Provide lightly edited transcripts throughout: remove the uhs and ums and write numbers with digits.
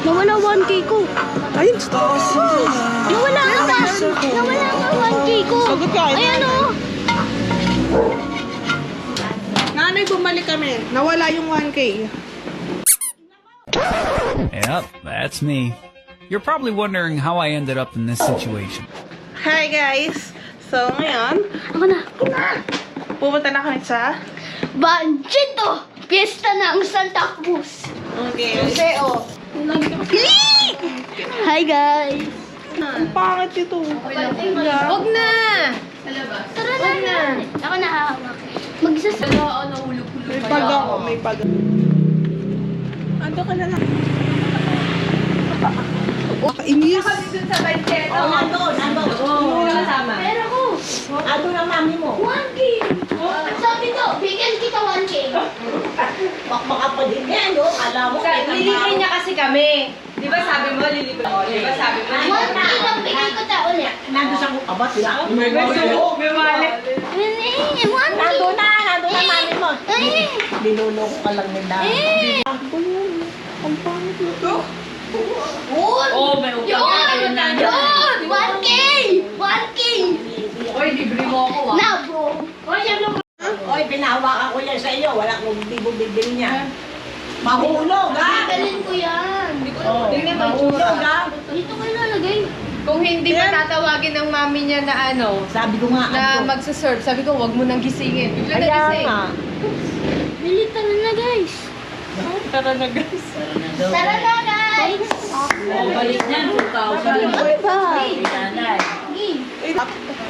Nawala 1K ko. Ayun, stop. Nawala nga ba? Nawala nga 1K ko. Sagot ka. Ayan o. Nanay, bumalik kami. Nawala yung 1K. Yep, that's me. You're probably wondering how I ended up in this situation. Hi guys! So ngayon, Ako na. pupunta na kami sa... Banjito! Piyesta ng Santa Cruz. Okay. Museo. Hi guys. Ang pangit ito. Huwag na! Tara na. Ako na hawak. Magsasala. May pag ako, may pag. Ando ka na lang. Inis. Pero ko. Ano na mami mo? 1K. Sabi ko, bigyan kita 1K. Baka pa din yan, no? Alam mo, Lilibre niya kasi kami. Di ba sabi mo, lilibre mo? Di ba sabi mo? 1K lang bigay ko ta ulit. nandun sa aba sila. May wallet. Nandun na mami mo. Eh. Linulong ka lang nila. Eh. Ang pangit nito. Oh, may Yun! Yun! 1K! 1K! Oy, libre mo ako Na, bro. Oy, pinahawakan ko yan sa iyo. Wala kong bibili niya. Mahulog, ha? Bibilin ko yan. Tingnan mo yung Mahulog, tsura. ha? Dito ko ilalagay. Kung hindi pa tatawagin ng mami niya na ano, Sabi ko nga, na ano? magsaserve, sabi ko, wag mo nang gisingin. Bigla na Kaya gising. nga. Bili tara na, guys. Tara na guys. Tara na, guys. Balik niyan, 2,000. Ano ba?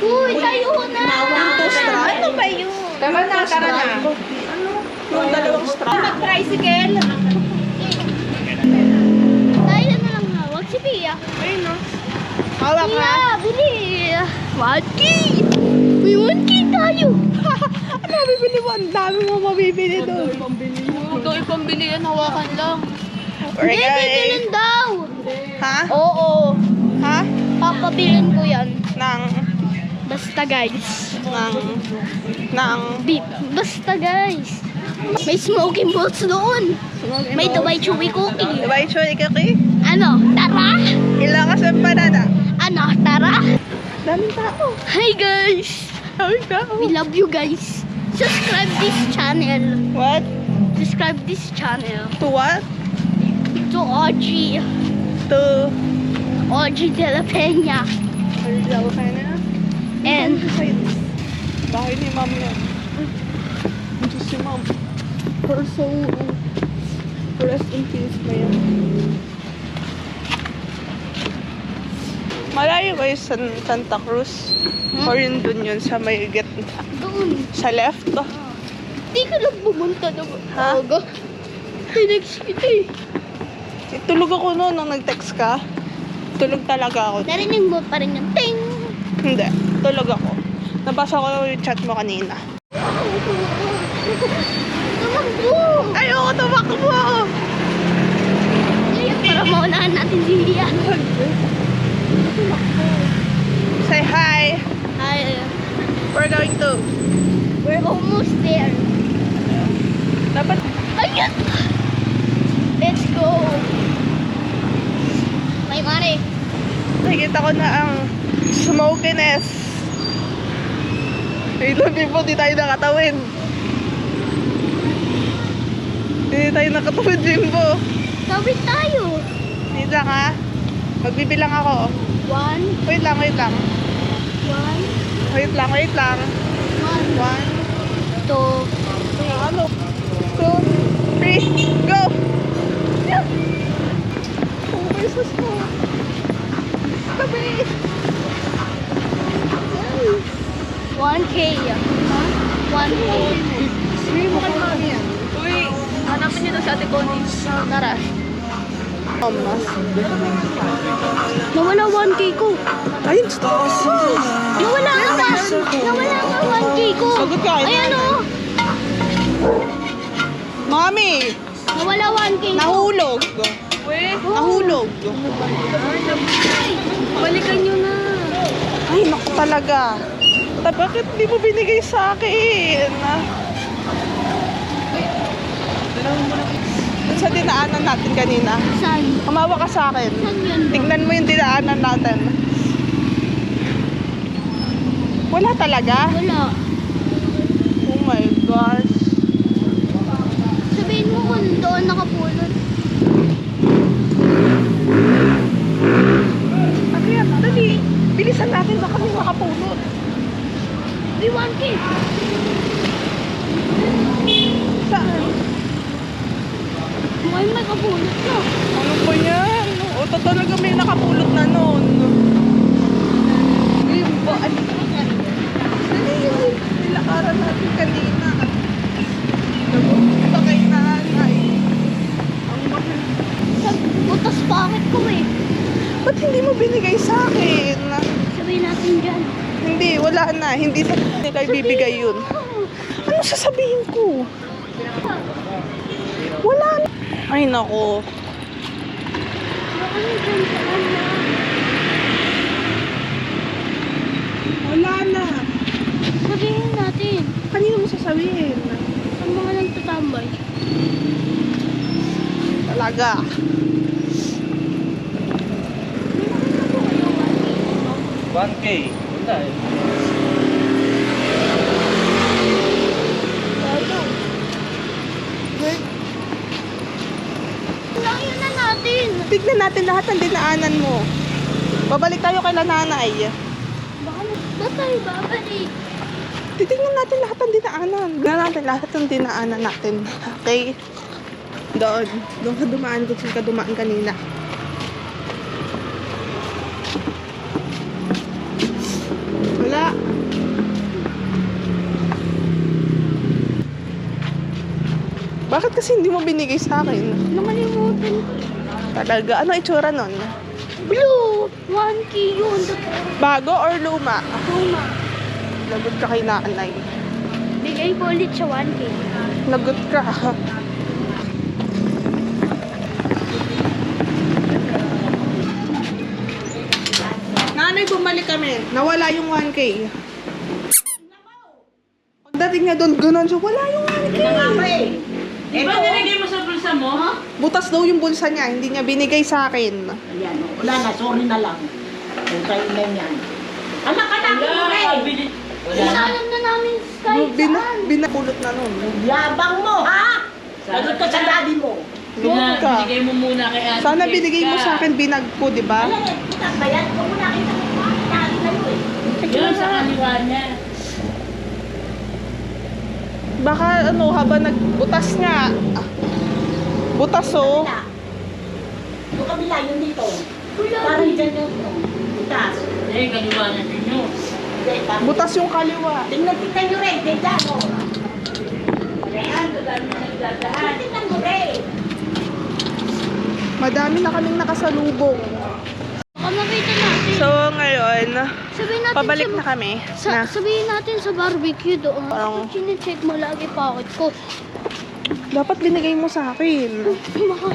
Uy, tayo na. Ano ba yun? Tara na, tara na. Yung dalawang straw. Tricycle. Tayo na lang hawak si Pia. Ayun, no? Hawak ka. Pia, bili. 1K. May 1K tayo. Ano mabibili mo? Ang dami mo mabibili doon. Ito ipambili yan, hawakan lang. Alright, Hindi, bibilin guys. daw. Ha? Oo. Ha? Papabilin ko yan. Nang... Basta, guys. Nang... Beep. Basta, guys. May smoking balls doon. May Dubai Chewy cookie. Diba yung choy kaki? Ano? Tara? Ilang kasi banana? Ano? Tara? Daming tao. Hi, guys. Daming tao. We love you, guys. Subscribe this channel. What? Subscribe this channel. To what? To OG. To... OG de la Peña. Ano kayo na? And Bahay ni ma'am yan. Ito si ma'am. Her soul. Rest in peace ba yan? Malayo ba yung Santa Cruz? Or yun dun yun sa may doon. sa left? Di ka lang pumunta na Ha? aga. Tinext kita eh. Tulog ako noon nung nag-text ka. Tulog talaga ako. Narinig mo pa rin yung ting. Hindi. Tulog ako. Nabasa ko yung chat mo kanina. Tumakbo! Ayoko, tumakbo! Para maunahan natin si Lian. Say hi! Hi. We're going to... We're almost there. Dapat... Ayan! Let's go! May money. Nakikita ko na ang smokiness. Ilang people, di tayo nakatawid. Hindi tayo nakatawid, Jimbo. Tawid tayo. Dito lang ha. Magbibilang ako. 1, Wait lang, wait lang. 1, Wait lang, wait lang. 1, 1, 2, ano? 2, 3, go! Yeah. Oh, my sus ko. Tabi! 1K. 1K. Sabi mo kay mami yan. Uy, hanapin niyo na si Ate Connie. Tara. Mama. Nawala 1K ko. Ayun, stop. Nawala nga ba? Nawala nga 1K ko. Sagot ka. Ayan o. Mami! Nawala 1K ko. Nahulog. Uy, Nahulog. balikan niyo na. Ay, naku talaga. Bakit di mo binigay sa akin? Dun sa dinaanan natin kanina. Saan? Kumawa ka sa akin. Saan yun? Tingnan mo yung dinaanan natin. Wala talaga? Wala. Oh my gosh. Sabihin mo kung doon nakapulot. Kaya, dali. Bilisan natin, baka may makapulot. We want it. Saan? May makapulot ka. Ano ba yan? O, talaga may nakapulot na noon. Yung ba? Ano dali yung nilakaran natin kanina. Nabuta kay nanay. Ang mahal. Sa butas pakit ko eh. Ba't hindi mo binigay sa akin? Sabihin natin dyan. Hindi, wala na. Hindi sa nila ibibigay yun. Ano sasabihin ko? Wala na. Ay, nako. Baka na dyan sa kanya. Wala na. Sabihin natin. Kanino mo sasabihin? Sa mga nagtatambay. Talaga. Layo na natin. Tignan natin lahat ng dinaanan mo. Babalik tayo kay nanay. Baka na tayo babalik. Titignan natin lahat ng dinaanan. Tignan natin lahat ng dinaanan natin. Okay? Doon. Doon ka dumaan. Doon ka dumaan kanina. Wala. Bakit kasi hindi mo binigay sa akin? Nakalimutan ko. Talaga. Ano itsura nun? Blue! 1K yun. Bago or luma? Luma. Lagot ka kay nanay. Bigay ko ulit sa 1K. Lagot ka. Nanay, bumalik kami. Nawala yung 1K. Pagdating niya doon, gano'n siya, wala yung 1K. Di ba nilagay mo sa bulsa mo? Butas daw yung bulsa niya, hindi niya binigay sa akin. Ayan, wala na, sorry na lang. Kung kayo na yan. Anak ka na, Ray! Inalam na namin kahit saan. Binapulot na nun. Yabang mo, ha? Lagot ka sa daddy mo. Lagot ka. Binigay mo muna kay Ate Sana Grace binigay mo ka. sa akin binag ko, di ba? Alam mo, putak ba yan? Kung muna kita mo, dahil kayo eh. Yun sa kaliwa niya. Baka ano, habang nagbutas nga. Butas oh. Kabila. Yung kabila, yun dito. Wala. Parang dyan yung butas. Eh, kaliwa niya ninyo. Hindi, parang- Butas yung kaliwa. Tingnan nyo rin, dyan o. Ayan, dadaan mo nagdadaan. Tingnan mo rin. Madami na kaming nakasalubong. Baka makita natin. So ngayon, Sabihin natin pabalik sa, na kami. Sabihin natin sa barbecue doon. Parang- Chine-check mo lagi pakit ko. Dapat binigay mo sa akin. Baka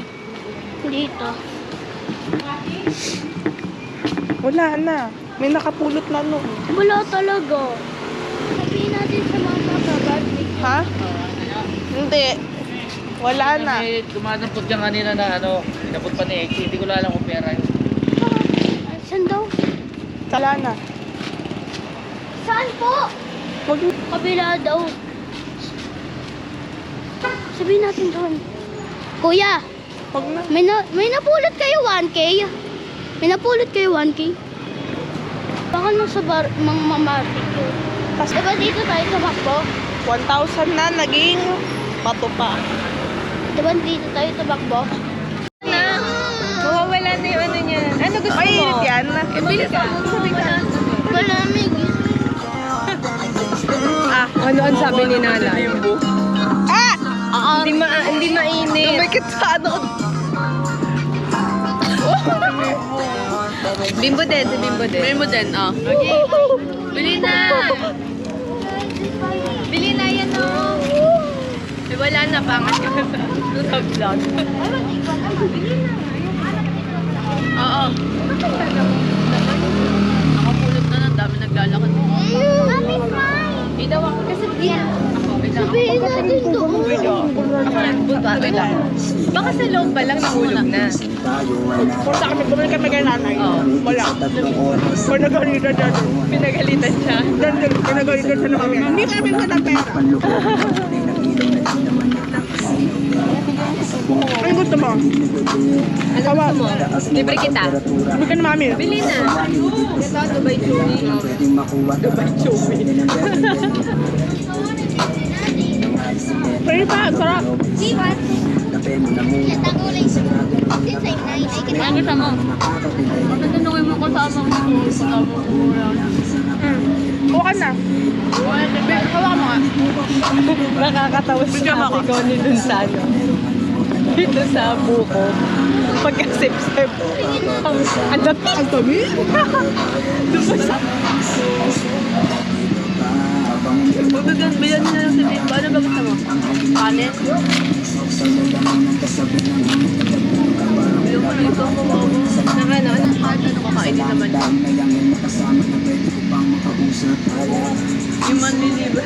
dito. Wala na. May nakapulot na nun. Wala talaga. Sabihin natin sa mama sa barbecue. Ha? Hindi. Wala na. May dumadampot dyan kanina na ano, pinapot pa ni Exie. Hindi ko alam kung pera yun. Saan daw? Wala na. Saan po? Wag Kabila daw. Sabihin natin doon. Kuya, wag na. may napulot kayo 1K? May napulot kayo 1K? Baka nasa barbecue. Tas Diba dito tayo tumakbo? 1,000 na naging pato pa. Diba dito tayo tumakbo? Mawawala na yung ano niya. Ano gusto Mainit yan. Bilis ka. Malamig. Ano ang sabi ni Nanay? Ah! Hindi mainit. Lumikit sa ano. Bimbo din, si Bimbo din. Bimbo din, oh. Okay. Bili na! Bili na yan, oh. Eh, wala na, pangat ka sa vlog. Oo. Nakapulot na ng dami naglalakad. Mami, smile! Hindi daw ako kasi yan. Ako, Sabihin natin doon. Baka sa loob pa lang nahulog na. Punta kami, bumili kami kay nanay. Wala. Pinagalitan dyan. Pinagalitan siya. Dyan, pinagalitan siya ng kami. Hindi kami ng pera. Ano gusto mo? Ano gusto mo? Libre kita. Sabi ka na mami. Bili na. Ito, Dubai Chewy. Dubai Chewy. Pwede pa, sarap. See what? Tagulay sa Since I'm 9, I can Ano gusto mo? Tatanungin mo ko kasama mo. Kasama mo. Kuha ka na. Hawa mo nga. Nakakatawa si Bigyan mo ate ako. ko ni dun sa ano. Dito sa buko. Pagka-sip-sip. Ang dati. Ang dami. Bilhan na lang sa dito. Ano ba gusto mo? Kanin? Bilhan mo na ito. Naka na. Ano kakainin naman? Yung manlilibre.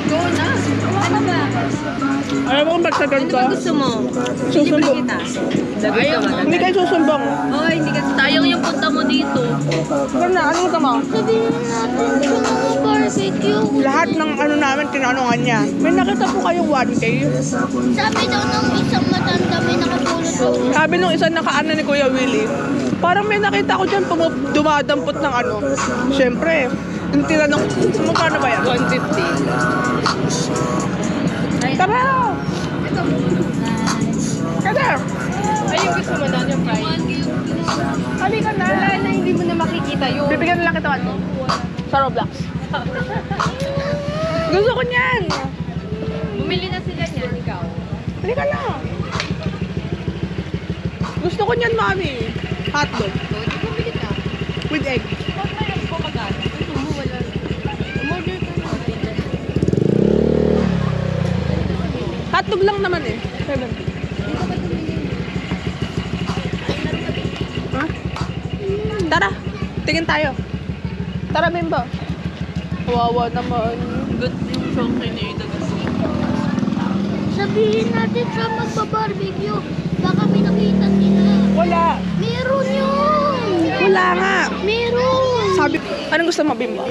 Go na. Ano ba? Alam mo kung ba't sa Ano ganito? ba gusto mo? Susumbong. Ayaw mo. Hindi kayo susumbong. Oh, hindi ka. Sayang yung punta mo dito. Ganun na, ano gusto mo? Sabihin natin sa mga barbecue. Lahat ng ano namin, tinanungan niya. May nakita po kayong 1K. Sabi daw ng isang matanda may nakapulot daw. Sabi nung isang nakaano ni Kuya Willie, parang may nakita ko dyan dumadampot ng ano. Siyempre, yung tinanong, magkano ba yan? 150. Tara! Tara! Ay, yung gusto mo na yung price. Halika na! Wala na, hindi mo na makikita yun. Bibigyan na lang kita ano? Sa Roblox. Gusto ko niyan! Bumili na sila niyan, ikaw. Halika na! Gusto ko niyan, mami. Hotdog. So, hindi bumili ka. With egg. Huwag na lang po magkano. Gusto mo, wala. Umorder ka na. Hotdog lang naman eh. 7. Ha? Tara! Tingin tayo. Tara, Bimbo. Kawawa naman. Good yung chocolate na ito gusto. Sabihin natin sa magbabarbecue. Baka may nakita nila. Wala. Meron yun. Wala nga. Meron. Sabi, anong gusto mo, Bimbo?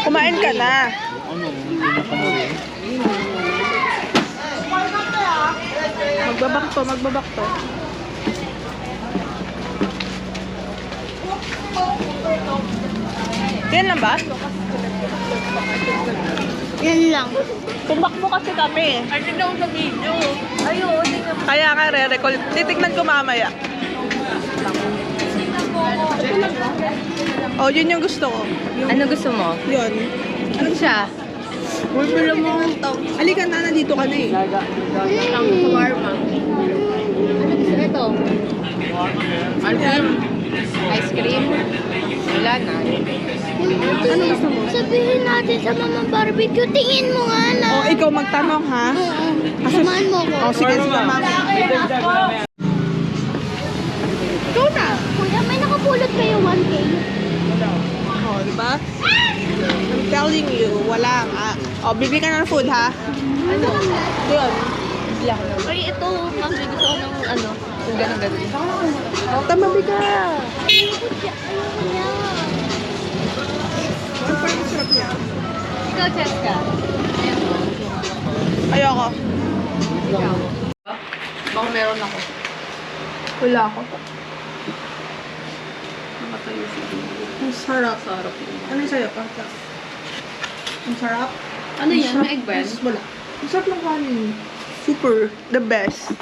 Kumain ka na. Magbabak to, magbabak to. Yan lang ba? Yan lang. Tumakbo kasi kami. Ano daw sa video? Ayun, tingnan mo. Kaya nga re-record. Titignan ko mamaya. Oh, yun yung gusto ko. Ano gusto mo? Yun. Ano siya? Bumili mo. Halika na, nandito ka na eh. Ang shawarma. Ano gusto ito? Ice cream? Ice cream? Wala na. Ano gusto mo? Sabihin natin sa mamang barbecue. Tingin mo nga na. Oh, ikaw magtanong ha? Oo. Samahan mo ko. Oh, sige, sige, mami. Ikaw na. Kuya, may nakapulot kayo 1K. Oh, di ba? I'm telling you, wala nga. Oh, bibili ka ng food ha? Ano? Yun. Ay, ito. Mami, gusto ko ng ano. Yung ganun-ganun. Tamabi ka. Ayoko niya. Ano pa yung sarap niya? Ikaw, Cheska. Ayoko. Ikaw. Baka meron ako. Wala ako. Ang sarap. Ano yung sa'yo? Ang sarap? Ano yan? May egg ba yan? Wala. Ang sarap ng kanin. Super. The best.